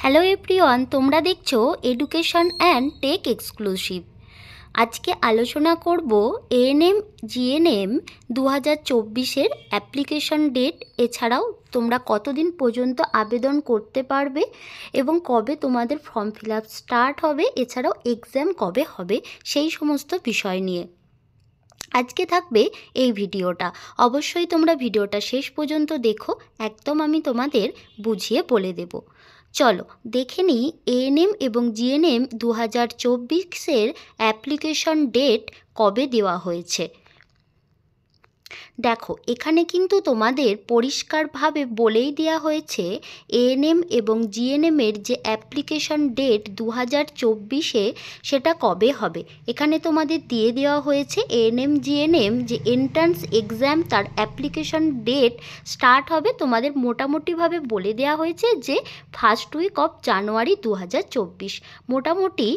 Hello everyone, তোমরা দেখছো education and take exclusive. আজকে আলোচনা করব এএনএম জিএনএম 2024-এর অ্যাপ্লিকেশন ডেট, এছাড়াও তোমরা কতদিন পর্যন্ত আবেদন করতে পারবে এবং কবে তোমাদের ফর্ম ফিল আপ স্টার্ট হবে, এছাড়াও এক্সাম কবে হবে, সেই সমস্ত বিষয় নিয়ে আজকে থাকবে এই ভিডিওটা। অবশ্যই তোমরা ভিডিওটা শেষ পর্যন্ত দেখো, একদম আমি তোমাদের বুঝিয়ে বলে দেব। চলো দেখে নিই এএনএম এবং জিএনএম 2024-এর অ্যাপ্লিকেশন ডেট কবে দেওয়া হয়েছে। দেখো, এখানে কিন্তু তোমাদের পরিষ্কারভাবে বলেই দেওয়া হয়েছে এএনএম এবং জিএনএমের যে অ্যাপ্লিকেশন ডেট 2024-এ সেটা কবে হবে। এখানে তোমাদের দিয়ে দেওয়া হয়েছে এএনএম জিএনএম যে এন্ট্রান্স এক্সাম তার অ্যাপ্লিকেশন ডেট স্টার্ট হবে, তোমাদের মোটামুটিভাবে বলে দেওয়া হয়েছে যে ফার্স্ট উইক অফ জানুয়ারি 2024। মোটামুটি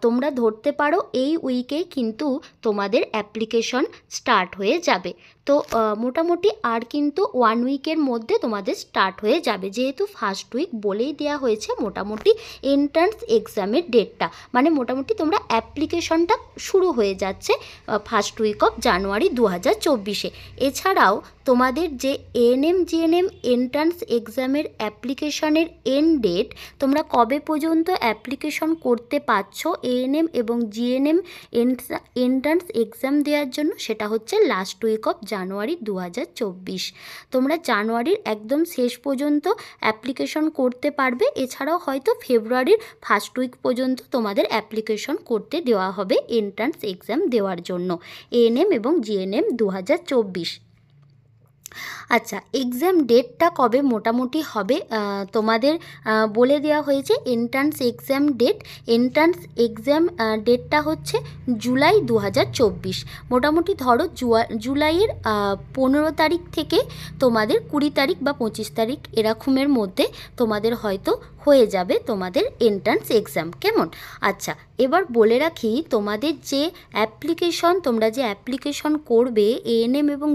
তোমরা ধরতে পারো এই উইকে কিন্তু তোমাদের অ্যাপ্লিকেশন স্টার্ট হয়ে যাবে। তো মোটামুটি আর কিন্তু 1 উইকের মধ্যে তোমাদের স্টার্ট হয়ে যাবে, যেহেতু ফার্স্ট উইক বলেই দেওয়া হয়েছে মোটামুটি এন্ট্রান্স এক্সামের ডেটটা, মানে মোটামুটি তোমরা অ্যাপ্লিকেশনটা শুরু হয়ে যাচ্ছে ফার্স্ট উইক অফ জানুয়ারি 2024-এ। এছাড়াও তোমাদের যে এএনএম জিএনএম এন্ট্রান্স এক্সামের অ্যাপ্লিকেশনের এন্ড ডেট, তোমরা কবে পর্যন্ত অ্যাপ্লিকেশন করতে পারছো এএনএম এবং জিএনএম এন্ট্রান্স এক্সাম দেওয়ার জন্য, সেটা হচ্ছে লাস্ট উইক অফ জানুয়ারি 2024। তোমরা জানুয়ারির একদম শেষ পর্যন্ত অ্যাপ্লিকেশন করতে পারবে, এছাড়াও হয়তো ফেব্রুয়ারির ফার্স্ট উইক পর্যন্ত তোমাদের অ্যাপ্লিকেশন করতে দেওয়া হবে এন্ট্রান্স এক্সাম দেওয়ার জন্য এএনএম এবং জিএনএম 2024। আচ্ছা, এক্সাম ডেটটা কবে মোটামুটি হবে তোমাদের বলে দেওয়া হয়েছে। এন্ট্রান্স এক্সাম ডেটটা হচ্ছে জুলাই 2024। মোটামুটি ধরো জুলাইয়ের 15 তারিখ থেকে তোমাদের 20 তারিখ বা 25 তারিখ এরকমের মধ্যে তোমাদের হয়তো হয়ে যাবে তোমাদের এন্ট্রান্স এক্সাম। কেমন? আচ্ছা, এবার বলে রাখি তোমাদের যে তোমরা যে অ্যাপ্লিকেশন করবে এএনএম এবং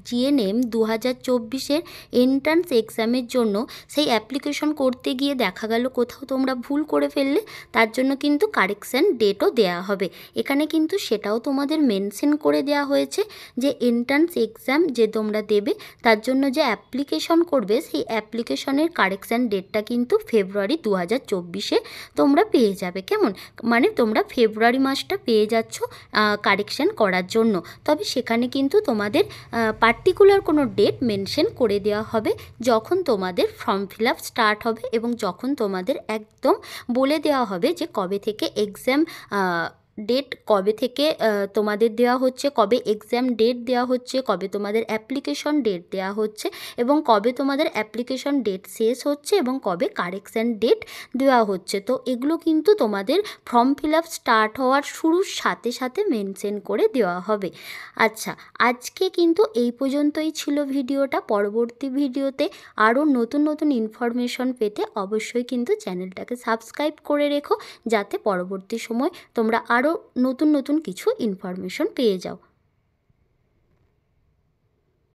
জিএনএম 2024-এর এন্ট্রান্স এক্সামের জন্য, সেই অ্যাপ্লিকেশন করতে গিয়ে দেখা গেল কোথাও তোমরা ভুল করে ফেললে, তার জন্য কিন্তু কারেকশান ডেটও দেওয়া হবে। এখানে কিন্তু সেটাও তোমাদের মেনশন করে দেওয়া হয়েছে যে এন্ট্রান্স এক্সাম যে তোমরা দেবে তার জন্য যে অ্যাপ্লিকেশন করবে, সেই অ্যাপ্লিকেশনের কারেকশান ডেটটা কিন্তু ফেব্রুয়ারি 2024-এ তোমরা পেয়ে যাবে। কেমন? মানে তোমরা ফেব্রুয়ারি মাসটা পেয়ে যাচ্ছ কারেকশান করার জন্য। তবে সেখানে কিন্তু তোমাদের পার্টিকুলার কোনো ডেট মেনশন করে দেওয়া হবে যখন তোমাদের ফর্ম ফিল আপ স্টার্ট হবে এবং যখন তোমাদের একদম বলে দেওয়া হবে যে কবে থেকে এক্সাম ডেট, কবে থেকে তোমাদের দেওয়া হচ্ছে, কবে এক্সাম ডেট দেওয়া হচ্ছে, কবে তোমাদের অ্যাপ্লিকেশন ডেট দেওয়া হচ্ছে এবং কবে তোমাদের অ্যাপ্লিকেশন ডেট শেষ হচ্ছে এবং কবে কারেকশান ডেট দেওয়া হচ্ছে। তো এগুলো কিন্তু তোমাদের ফর্ম ফিল আপ স্টার্ট হওয়ার শুরুর সাথে সাথে মেনশন করে দেওয়া হবে। আচ্ছা, আজকে কিন্তু এই পর্যন্তই ছিল ভিডিওটা। পরবর্তী ভিডিওতে আরও নতুন নতুন ইনফরমেশন পেতে অবশ্যই কিন্তু চ্যানেলটাকে সাবস্ক্রাইব করে রেখো, যাতে পরবর্তী সময় তোমরা আরও নতুন নতুন কিছু ইনফরমেশন পেয়ে যাও।